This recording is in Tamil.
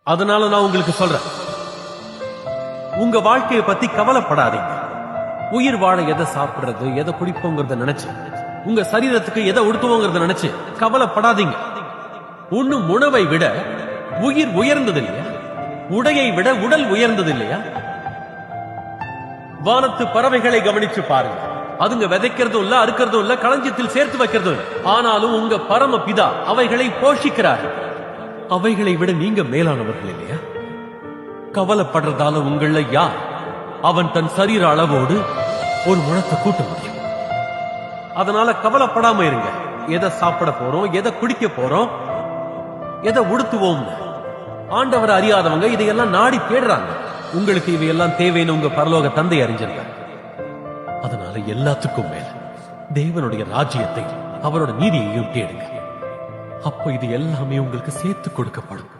அதனால நான் உங்களுக்கு சொல்றேன், உங்க வாழ்க்கையை பத்தி கவலைப்படாதீங்க. உயிர் வாழ எதை சாப்பிடுறது, எதை குடிப்போங்கிறத நினைச்சு, உங்க சரீரத்துக்கு எதை உடுத்துவோங்கிறத நினைச்சு கவலைப்படாதீங்க. உண்ணும் உணவை விட உயிர் உயர்ந்தது இல்லையா? உடையை விட உடல் உயர்ந்தது இல்லையா? வானத்து பறவைகளை கவனிச்சு பாருங்க. அதுங்க விதைக்கிறதும் இல்ல, அறுக்கிறதும் இல்ல, களஞ்சியத்தில் சேர்த்து வைக்கிறதும் இல்ல. ஆனாலும் உங்க பரம பிதா அவைகளை போஷிக்கிறார். அவைகளை விட நீங்க மேலானவர்கள் இல்லையா? கவலைப்படுறதால உங்கள யார் அவன் தன் சரீர அளவோடு ஒரு முழத்தை கூட்ட முடியும்? அதனால கவலைப்படாம இருங்க. எதை சாப்பிட போறோம், எதை குடிக்க போறோம், எதை உடுத்துவோம், ஆண்டவர் அறியாதவங்க இதையெல்லாம் நாடி தேடுறாங்க. உங்களுக்கு இவையெல்லாம் தேவைன்னு உங்க பரலோக தந்தை அறிஞ்சிருக்காங்க. அதனால எல்லாத்துக்கும் மேல தேவனுடைய ராஜ்யத்தை, அவரோட நீதியையும் தேடுங்க. அப்போ இது எல்லாமே உங்களுக்கு சேர்த்து கொடுக்கப்படும்.